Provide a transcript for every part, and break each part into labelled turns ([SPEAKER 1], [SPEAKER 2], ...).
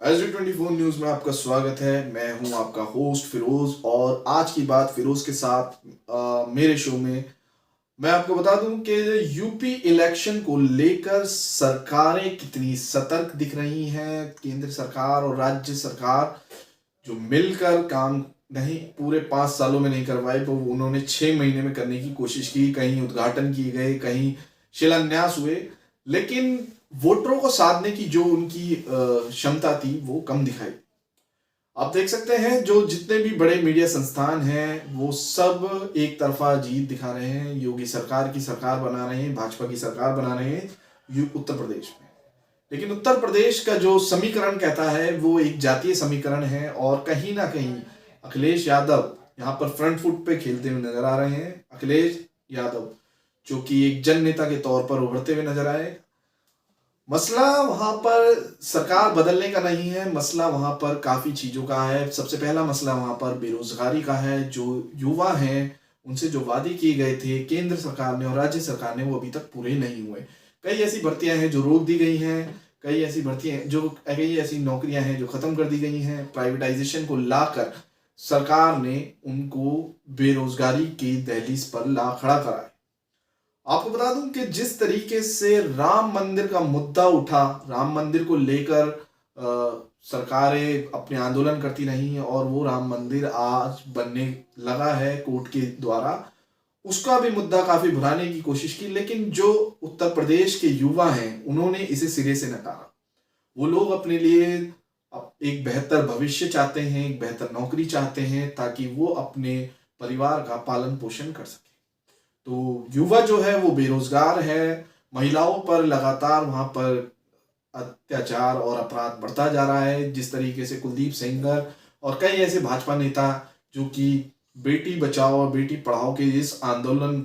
[SPEAKER 1] SG24 news में आपका स्वागत है। मैं हूं आपका होस्ट फिरोज और आज की बात फिरोज के साथ मेरे शो में मैं आपको बता दूं कि यूपी इलेक्शन को लेकर सरकारें कितनी सतर्क दिख रही हैं। केंद्र सरकार और राज्य सरकार जो मिलकर काम नहीं पूरे 5 सालों में नहीं करवाए तो उन्होंने 6 महीने में करने की कोशिश की। कहीं उद्घाटन किए गए, कहीं शिलान्यास हुए, लेकिन वोटरों को साधने की जो उनकी क्षमता थी वो कम दिखाई। आप देख सकते हैं जो जितने भी बड़े मीडिया संस्थान हैं वो सब एक तरफा जीत दिखा रहे हैं। योगी सरकार की सरकार बना रहे हैं, भाजपा की सरकार बना रहे हैं उत्तर प्रदेश में। लेकिन उत्तर प्रदेश का जो समीकरण कहता है वो एक जातीय समीकरण है और कहीं ना कहीं अखिलेश यादव यहाँ पर फ्रंट फुट पे खेलते हुए नजर आ रहे हैं। अखिलेश यादव जो कि एक जन नेता के तौर पर उभरते हुए नजर आए। मसला वहां पर सरकार बदलने का नहीं है, मसला वहां पर काफी चीजों का है। सबसे पहला मसला वहां पर बेरोजगारी का है। जो युवा हैं उनसे जो वादे किए गए थे केंद्र सरकार ने और राज्य सरकार ने वो अभी तक पूरे नहीं हुए। कई ऐसी भर्तियां हैं जो रोक दी गई हैं, कई ऐसी भर्तियां जो कई ऐसी नौकरियां हैं जो खत्म कर दी गई हैं। प्राइवेटाइजेशन को लाकर सरकार ने उनको बेरोजगारी की दहलीज पर ला खड़ा करा है। आपको बता दूं कि जिस तरीके से राम मंदिर का मुद्दा उठा, राम मंदिर को लेकर सरकारें अपने आंदोलन करती रही और वो राम मंदिर आज बनने लगा है कोर्ट के द्वारा, उसका भी मुद्दा काफी भुनाने की कोशिश की। लेकिन जो उत्तर प्रदेश के युवा हैं उन्होंने इसे सिरे से नकारा। वो लोग अपने लिए एक बेहतर भविष्य चाहते हैं, एक बेहतर नौकरी चाहते हैं ताकि वो अपने परिवार का पालन पोषण कर सके। तो युवा जो है वो बेरोजगार है। महिलाओं पर लगातार वहां पर अत्याचार और अपराध बढ़ता जा रहा है। जिस तरीके से कुलदीप सेंगर और कई ऐसे भाजपा नेता जो कि बेटी बचाओ और बेटी पढ़ाओ के इस आंदोलन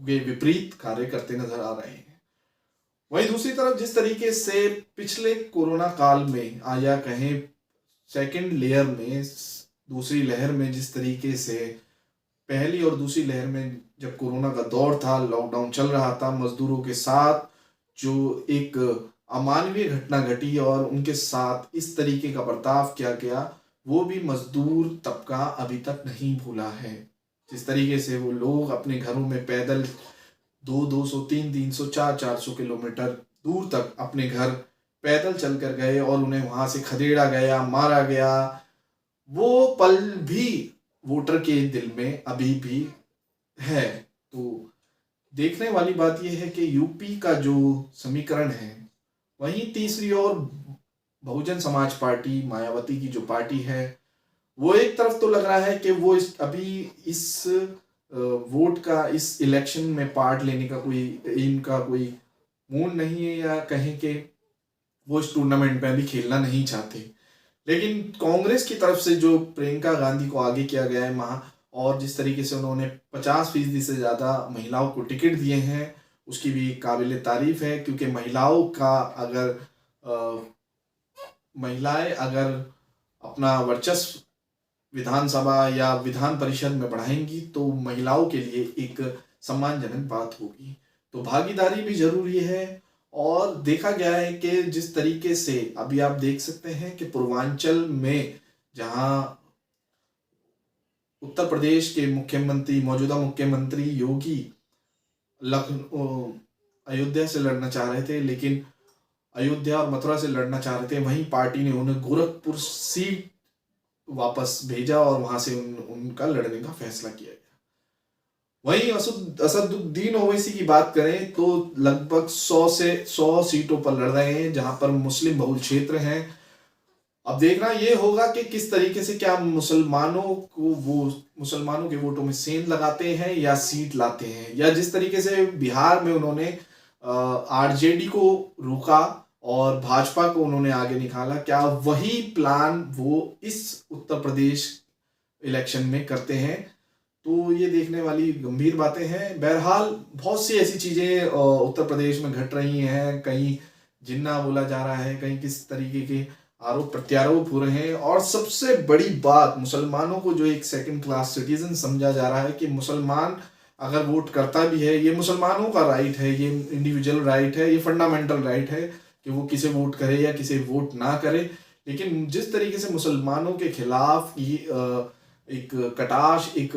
[SPEAKER 1] के विपरीत कार्य करते नजर आ रहे हैं। वहीं दूसरी तरफ जिस तरीके से पिछले कोरोना काल में या कहें सेकेंड लेयर में, दूसरी लहर में, जिस तरीके से पहली और दूसरी लहर में जब कोरोना का दौर था, लॉकडाउन चल रहा था, मजदूरों के साथ जो एक अमानवीय घटना घटी और उनके साथ इस तरीके का बर्ताव किया गया, वो भी मजदूर तबका अभी तक नहीं भूला है। जिस तरीके से वो लोग अपने घरों में पैदल 200, 300, 400 किलोमीटर दूर तक अपने घर पैदल चल कर गए और उन्हें वहां से खदेड़ा गया, मारा गया, वो पल भी वोटर के दिल में अभी भी है। तो देखने वाली बात यह है कि यूपी का जो समीकरण है, वहीं तीसरी ओर बहुजन समाज पार्टी, मायावती की जो पार्टी है, वो एक तरफ तो लग रहा है कि वो अभी इस वोट का, इस इलेक्शन में पार्ट लेने का इनका कोई मूड नहीं है, या कहें कि वो इस टूर्नामेंट में अभी खेलना नहीं चाहते। लेकिन कांग्रेस की तरफ से जो प्रियंका गांधी को आगे किया गया है महा, और जिस तरीके से उन्होंने 50% से ज़्यादा महिलाओं को टिकट दिए हैं, उसकी भी काबिल तारीफ है। क्योंकि महिलाएं अगर अपना वर्चस्व विधानसभा या विधान परिषद में बढ़ाएंगी तो महिलाओं के लिए एक सम्मानजनक बात होगी। तो भागीदारी भी जरूरी है। और देखा गया है कि जिस तरीके से अभी आप देख सकते हैं कि पूर्वांचल में, जहां उत्तर प्रदेश के मुख्यमंत्री, मौजूदा मुख्यमंत्री योगी लखनऊ अयोध्या से लड़ना चाह रहे थे, लेकिन अयोध्या और मथुरा से लड़ना चाह रहे थे, वहीं पार्टी ने उन्हें गोरखपुर सीट वापस भेजा और वहां से उनका लड़ने का फैसला किया गया। वहीं असदुद्दीन ओवैसी की बात करें तो लगभग 100 सीटों पर लड़ रहे हैं, जहां पर मुस्लिम बहुल क्षेत्र हैं। अब देखना ये होगा कि किस तरीके से क्या मुसलमानों के वोटों में सेंध लगाते हैं या सीट लाते हैं, या जिस तरीके से बिहार में उन्होंने आरजेडी को रोका और भाजपा को उन्होंने आगे निकाला, क्या वही प्लान वो इस उत्तर प्रदेश इलेक्शन में करते हैं। तो ये देखने वाली गंभीर बातें हैं। बहरहाल बहुत सी ऐसी चीजें उत्तर प्रदेश में घट रही हैं। कहीं जिन्ना बोला जा रहा है, कहीं किस तरीके के आरोप प्रत्यारोप हो रहे हैं, और सबसे बड़ी बात, मुसलमानों को जो एक सेकंड क्लास सिटीजन समझा जा रहा है कि मुसलमान अगर वोट करता भी है, ये मुसलमानों का राइट है, ये इंडिविजुअल राइट है, ये फंडामेंटल राइट है कि वो किसे वोट करे या किसे वोट ना करे। लेकिन जिस तरीके से मुसलमानों के खिलाफ ये एक कटाक्ष, एक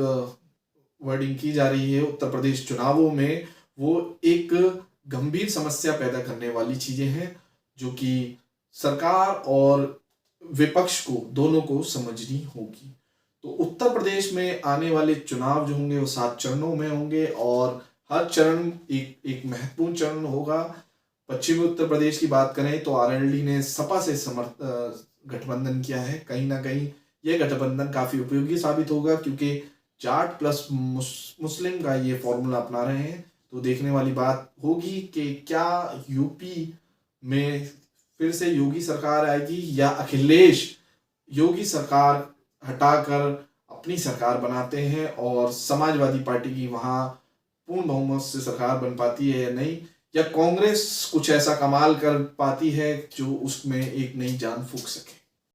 [SPEAKER 1] वर्डिंग की जा रही है उत्तर प्रदेश चुनावों में, वो एक गंभीर समस्या पैदा करने वाली चीजें हैं, जो कि सरकार और विपक्ष को दोनों को समझनी होगी। तो उत्तर प्रदेश में आने वाले चुनाव जो होंगे वो 7 चरणों में होंगे और हर चरण एक महत्वपूर्ण चरण होगा। पश्चिमी उत्तर प्रदेश की बात करें तो आरएलडी ने सपा से गठबंधन किया है। कहीं ना कहीं यह गठबंधन काफी उपयोगी साबित होगा, क्योंकि जाट प्लस मुस्लिम का ये फॉर्मूला अपना रहे हैं। तो देखने वाली बात होगी कि क्या यूपी में फिर से योगी सरकार आएगी या अखिलेश योगी सरकार हटाकर अपनी सरकार बनाते हैं और समाजवादी पार्टी की वहां पूर्ण बहुमत से सरकार बन पाती है या नहीं, या कांग्रेस कुछ ऐसा कमाल कर पाती है जो उसमें एक नई जान फूंक सके।